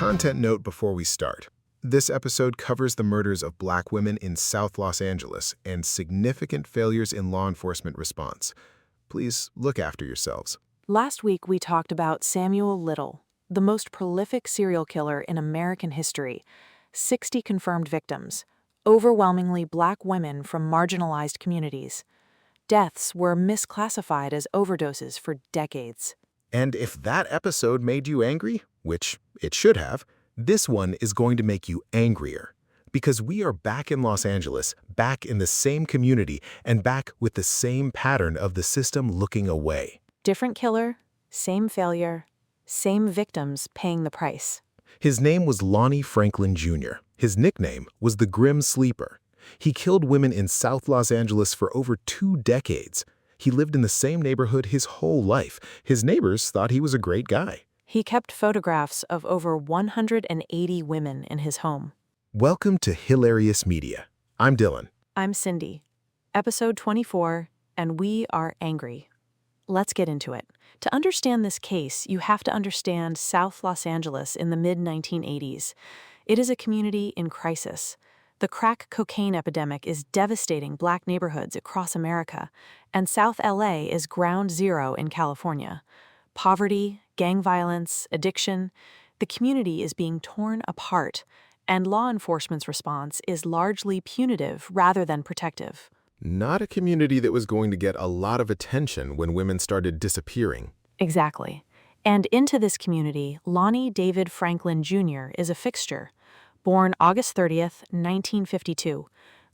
Content note before we start. This episode covers the murders of Black women in South Los Angeles and significant failures in law enforcement response. Please look after yourselves. Last week, we talked about Samuel Little, the most prolific serial killer in American history. 60 confirmed victims, overwhelmingly Black women from marginalized communities. Deaths were misclassified as overdoses for decades. And if that episode made you angry, which it should have, this one is going to make you angrier. Because we are back in Los Angeles, back in the same community, and back with the same pattern of the system looking away. Different killer, same failure, same victims paying the price. His name was Lonnie Franklin Jr. His nickname was the Grim Sleeper. He killed women in South Los Angeles for over 2 decades. He lived in the same neighborhood his whole life. His neighbors thought he was a great guy. He kept photographs of over 180 women in his home. Welcome to HILLarious Media. I'm Dylan. I'm Cindy. Episode 24, and we are angry. Let's get into it. To understand this case, you have to understand South Los Angeles in the mid-1980s. It is a community in crisis. The crack cocaine epidemic is devastating Black neighborhoods across America, and South LA is ground zero in California. Poverty, gang violence, addiction, the community is being torn apart, and law enforcement's response is largely punitive rather than protective. Not a community that was going to get a lot of attention when women started disappearing. Exactly. And into this community, Lonnie David Franklin Jr. is a fixture. Born August 30th, 1952.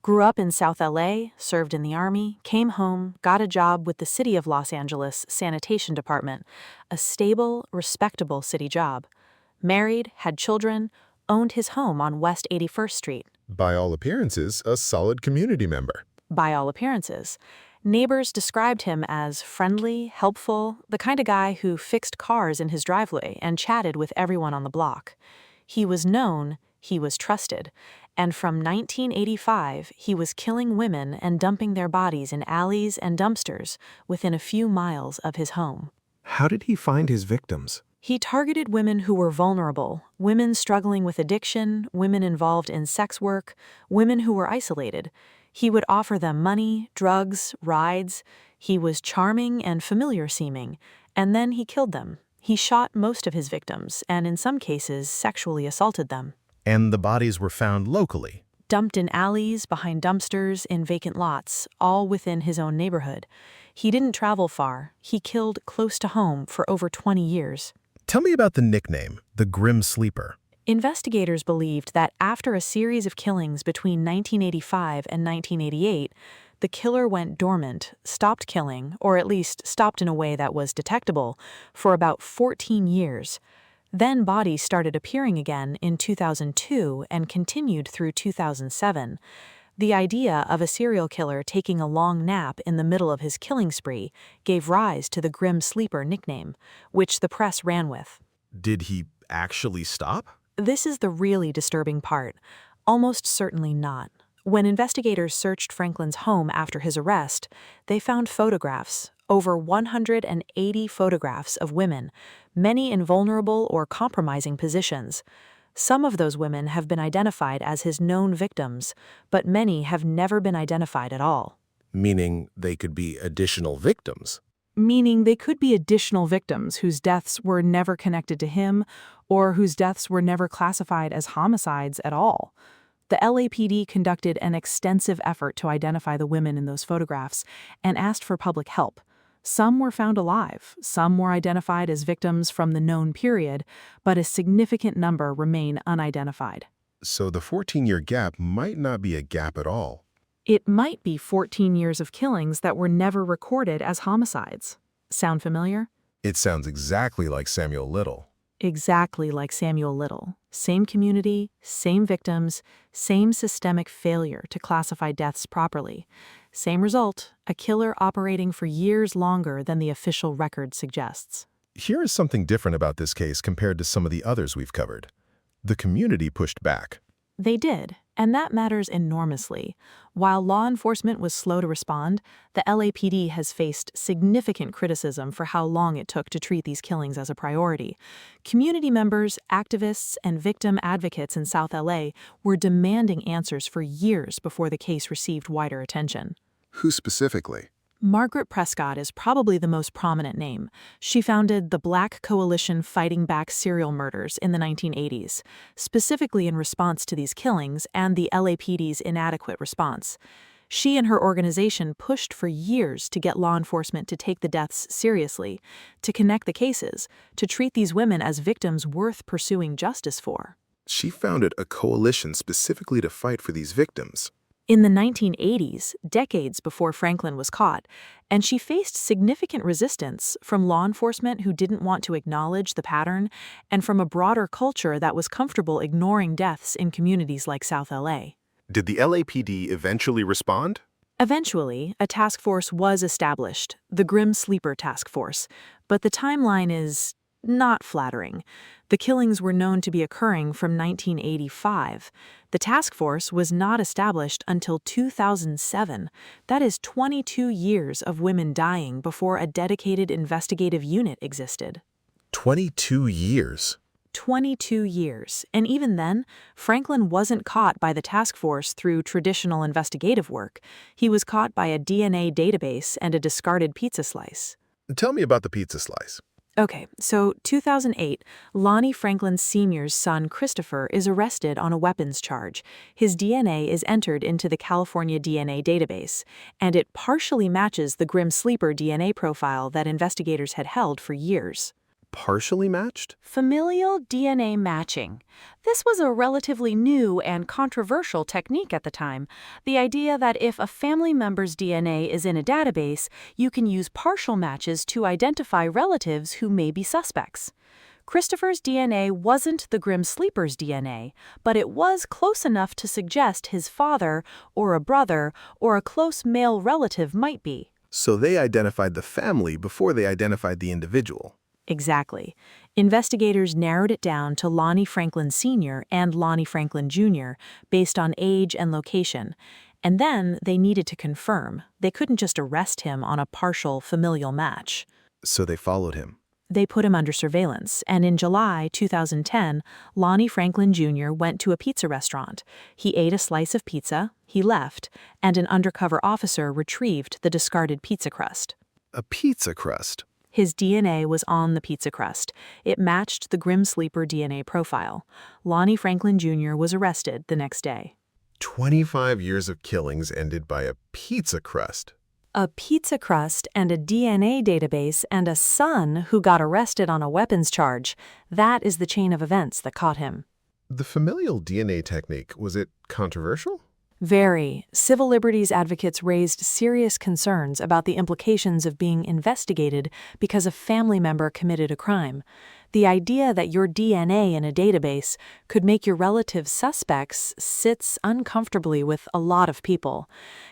Grew up in South LA, served in the Army, came home, got a job with the City of Los Angeles Sanitation Department, a stable, respectable city job. Married, had children, owned his home on West 81st Street. By all appearances, a solid community member. By all appearances. Neighbors described him as friendly, helpful, the kind of guy who fixed cars in his driveway and chatted with everyone on the block. He was known, he was trusted, and from 1985, he was killing women and dumping their bodies in alleys and dumpsters within a few miles of his home. How did he find his victims? He targeted women who were vulnerable, women struggling with addiction, women involved in sex work, women who were isolated. He would offer them money, drugs, rides. He was charming and familiar-seeming, and then he killed them. He shot most of his victims, and in some cases, sexually assaulted them. And the bodies were found locally. Dumped in alleys, behind dumpsters, in vacant lots, all within his own neighborhood. He didn't travel far. He killed close to home for over 20 years. Tell me about the nickname, the Grim Sleeper. Investigators believed that after a series of killings between 1985 and 1988, the killer went dormant, stopped killing, or at least stopped in a way that was detectable, for about 14 years. Then bodies started appearing again in 2002 and continued through 2007. The idea of a serial killer taking a long nap in the middle of his killing spree gave rise to the Grim Sleeper nickname, which the press ran with. Did he actually stop? This is the really disturbing part. Almost certainly not. When investigators searched Franklin's home after his arrest, they found photographs, over 180 photographs of women, many in vulnerable or compromising positions. Some of those women have been identified as his known victims, but many have never been identified at all. Meaning they could be additional victims. Meaning they could be additional victims whose deaths were never connected to him or whose deaths were never classified as homicides at all. The LAPD conducted an extensive effort to identify the women in those photographs and asked for public help. Some were found alive, some were identified as victims from the known period, but a significant number remain unidentified. So the 14-year gap might not be a gap at all. It might be 14 years of killings that were never recorded as homicides. Sound familiar? It sounds exactly like Samuel Little. Exactly like Samuel Little. Same community, same victims, same systemic failure to classify deaths properly. Same result, a killer operating for years longer than the official record suggests. Here is something different about this case compared to some of the others we've covered. The community pushed back. They did, And that matters enormously. While law enforcement was slow to respond, the LAPD has faced significant criticism for how long it took to treat these killings as a priority. Community members, activists, and victim advocates in South LA were demanding answers for years before the case received wider attention. Who specifically? Margaret Prescott is probably the most prominent name. She founded the Black Coalition Fighting Back Serial Murders in the 1980s, specifically in response to these killings and the LAPD's inadequate response. She and her organization pushed for years to get law enforcement to take the deaths seriously, to connect the cases, to treat these women as victims worth pursuing justice for. She founded a coalition specifically to fight for these victims. In the 1980s, decades before Franklin was caught, and she faced significant resistance from law enforcement who didn't want to acknowledge the pattern, and from a broader culture that was comfortable ignoring deaths in communities like South LA. Did the LAPD eventually respond? Eventually, a task force was established, the Grim Sleeper Task Force, but the timeline is not flattering. The killings were known to be occurring from 1985. The task force was not established until 2007. That is 22 years of women dying before a dedicated investigative unit existed. 22 years. 22 years. And even then, Franklin wasn't caught by the task force through traditional investigative work. He was caught by a DNA database and a discarded pizza slice. Tell me about the pizza slice. Okay, so 2008, Lonnie Franklin Sr.'s son Christopher is arrested on a weapons charge. His DNA is entered into the California DNA database, and it partially matches the Grim Sleeper DNA profile that investigators had held for years. Partially matched? Familial DNA matching. This was a relatively new and controversial technique at the time. The idea that if a family member's DNA is in a database, you can use partial matches to identify relatives who may be suspects. Christopher's DNA wasn't the Grim Sleeper's DNA, but it was close enough to suggest his father, or a brother, or a close male relative might be. So they identified the family before they identified the individual. Exactly. Investigators narrowed it down to Lonnie Franklin Sr. and Lonnie Franklin Jr. based on age and location. And then they needed to confirm. They couldn't just arrest him on a partial familial match. So they followed him. They put him under surveillance, and in July 2010, Lonnie Franklin Jr. went to a pizza restaurant. He ate a slice of pizza, he left, and an undercover officer retrieved the discarded pizza crust. A pizza crust? His DNA was on the pizza crust. It matched the Grim Sleeper DNA profile. Lonnie Franklin Jr. was arrested the next day. 25 years of killings ended by a pizza crust. A pizza crust and a DNA database and a son who got arrested on a weapons charge. That is the chain of events that caught him. The familial DNA technique, was it controversial? Very. Civil liberties advocates raised serious concerns about the implications of being investigated because a family member committed a crime. The idea that your DNA in a database could make your relatives suspects sits uncomfortably with a lot of people.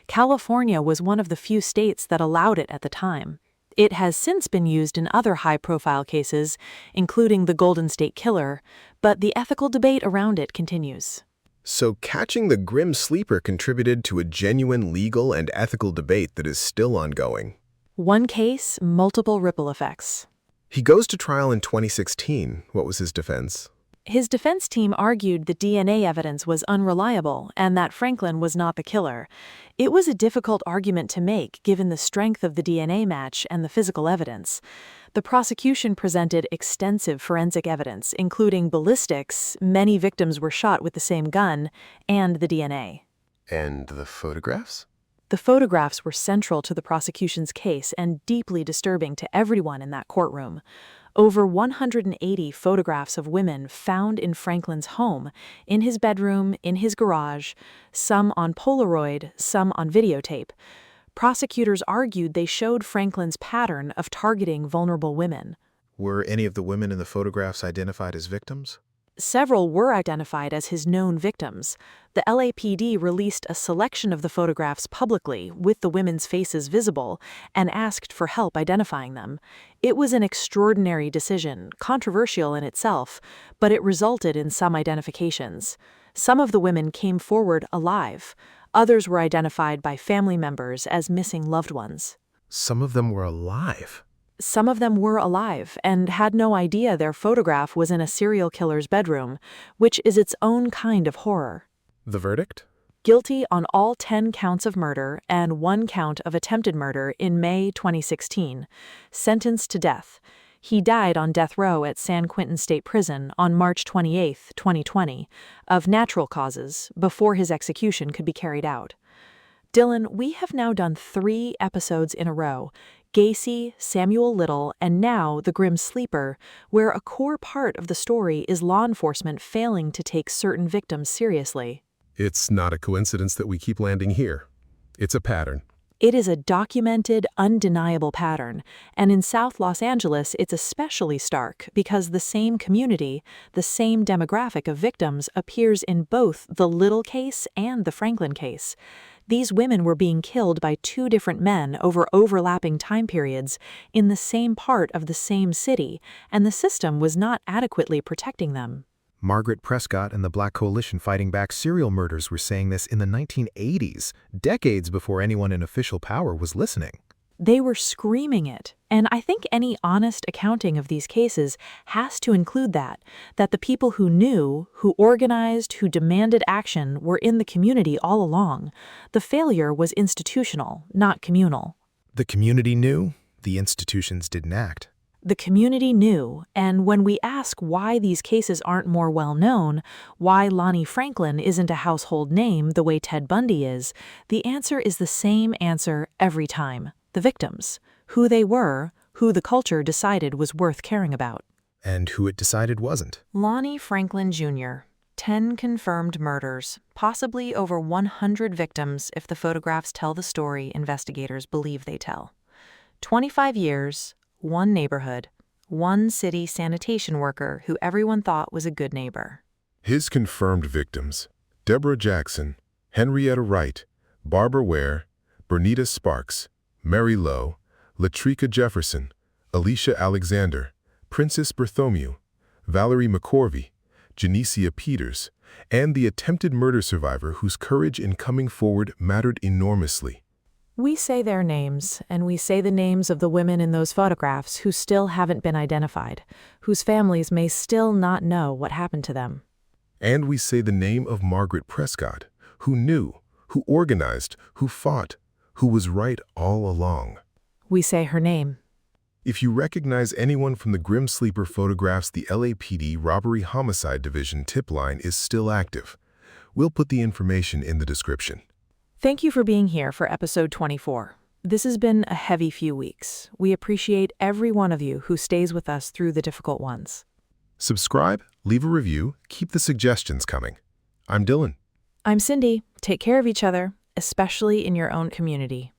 California was one of the few states that allowed it at the time. It has since been used in other high-profile cases, including the Golden State Killer, but the ethical debate around it continues. So catching the Grim Sleeper contributed to a genuine legal and ethical debate that is still ongoing. One case, multiple ripple effects. He goes to trial in 2016. What was his defense? His defense team argued the DNA evidence was unreliable and that Franklin was not the killer. It was a difficult argument to make given the strength of the DNA match and the physical evidence. The prosecution presented extensive forensic evidence, including ballistics, many victims were shot with the same gun, and the DNA. And the photographs? The photographs were central to the prosecution's case and deeply disturbing to everyone in that courtroom. Over 180 photographs of women found in Franklin's home, in his bedroom, in his garage, some on Polaroid, some on videotape. Prosecutors argued they showed Franklin's pattern of targeting vulnerable women. Were any of the women in the photographs identified as victims? Several were identified as his known victims. The LAPD released a selection of the photographs publicly, with the women's faces visible, and asked for help identifying them. It was an extraordinary decision, controversial in itself, but it resulted in some identifications. Some of the women came forward alive. Others were identified by family members as missing loved ones. Some of them were alive. Some of them were alive and had no idea their photograph was in a serial killer's bedroom, which is its own kind of horror. The verdict? Guilty on all 10 counts of murder and 1 count of attempted murder in May 2016. Sentenced to death. He died on death row at San Quentin State Prison on March 28, 2020, of natural causes, before his execution could be carried out. Dylan, we have now done 3 episodes in a row, Gacy, Samuel Little, and now The Grim Sleeper, where a core part of the story is law enforcement failing to take certain victims seriously. It's not a coincidence that we keep landing here. It's a pattern. It is a documented, undeniable pattern, and in South Los Angeles it's especially stark because the same community, the same demographic of victims appears in both the Little case and the Franklin case. These women were being killed by 2 different men over overlapping time periods in the same part of the same city, and the system was not adequately protecting them. Margaret Prescott and the Black Coalition fighting back serial murders were saying this in the 1980s, decades before anyone in official power was listening. They were screaming it, and I think any honest accounting of these cases has to include that the people who knew, who organized, who demanded action were in the community all along. The failure was institutional, not communal. The community knew, the institutions didn't act. The community knew, and when we ask why these cases aren't more well-known, why Lonnie Franklin isn't a household name the way Ted Bundy is, the answer is the same answer every time. The victims. Who they were, who the culture decided was worth caring about. And who it decided wasn't. Lonnie Franklin Jr. 10 confirmed murders, possibly over 100 victims if the photographs tell the story investigators believe they tell. 25 years, 1 neighborhood, 1 city sanitation worker who everyone thought was a good neighbor. His confirmed victims: Deborah Jackson, Henrietta Wright, Barbara Ware, Bernita Sparks, Mary Lowe, Latrika Jefferson, Alicia Alexander, Princess Bartholomew, Valerie McCorvey, Janicia Peters, and the attempted murder survivor whose courage in coming forward mattered enormously. We say their names, and we say the names of the women in those photographs who still haven't been identified, whose families may still not know what happened to them. And we say the name of Margaret Prescott, who knew, who organized, who fought, who was right all along. We say her name. If you recognize anyone from the Grim Sleeper photographs, the LAPD Robbery Homicide Division tip line is still active. We'll put the information in the description. Thank you for being here for episode 24. This has been a heavy few weeks. We appreciate every one of you who stays with us through the difficult ones. Subscribe, leave a review, keep the suggestions coming. I'm Dylan. I'm Cindy. Take care of each other, especially in your own community.